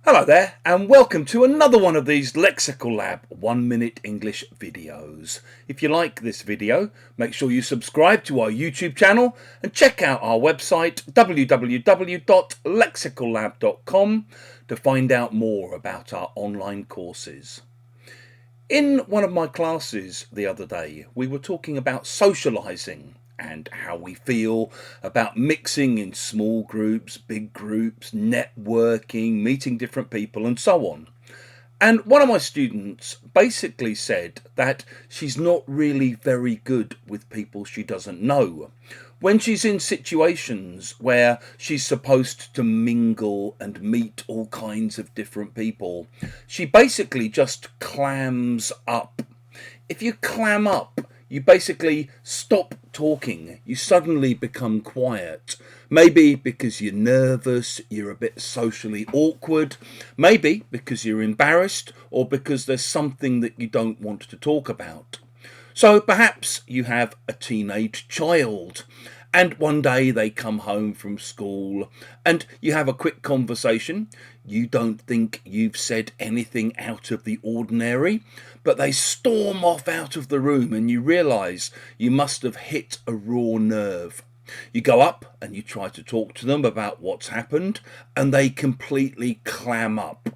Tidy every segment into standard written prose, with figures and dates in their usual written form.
Hello there and welcome to another one of these Lexical Lab 1 minute English videos. If you like this video, make sure you subscribe to our YouTube channel and check out our website www.lexicallab.com to find out more about our online courses. In one of my classes the other day, we were talking about socialising and how we feel about mixing in small groups, big groups, networking, meeting different people and so on. And one of my students basically said that she's not really very good with people she doesn't know. When she's in situations where she's supposed to mingle and meet all kinds of different people, she basically just clams up. If you clam up, you basically stop talking. You suddenly become quiet. Maybe because you're nervous, you're a bit socially awkward, maybe because you're embarrassed, or because there's something that you don't want to talk about. So perhaps you have a teenage child, and one day they come home from school and you have a quick conversation. You don't think you've said anything out of the ordinary, but they storm off out of the room and you realise you must have hit a raw nerve. You go up and you try to talk to them about what's happened and they completely clam up.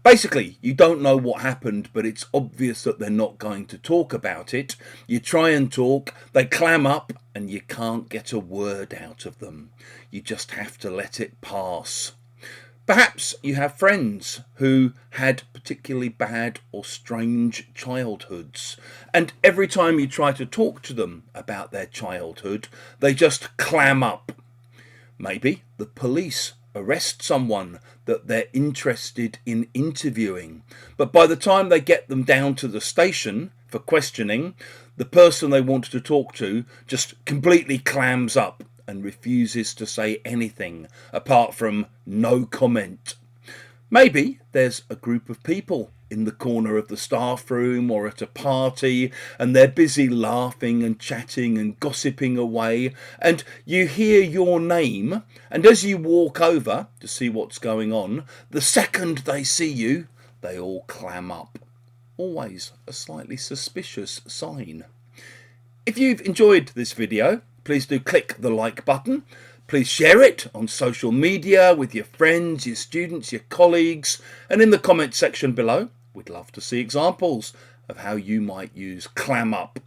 Basically, you don't know what happened, but it's obvious that they're not going to talk about it. You try and talk, they clam up, and you can't get a word out of them. You just have to let it pass. Perhaps you have friends who had particularly bad or strange childhoods, and every time you try to talk to them about their childhood, they just clam up. Maybe the police arrest someone that they're interested in interviewing, but by the time they get them down to the station for questioning, the person they want to talk to just completely clams up and refuses to say anything apart from no comment. Maybe there's a group of people in the corner of the staff room or at a party and they're busy laughing and chatting and gossiping away, and you hear your name, and as you walk over to see what's going on, the second they see you, they all clam up. Always a slightly suspicious sign. If you've enjoyed this video, please do click the like button. Please share it on social media with your friends, your students, your colleagues, and in the comment section below, we'd love to see examples of how you might use clam up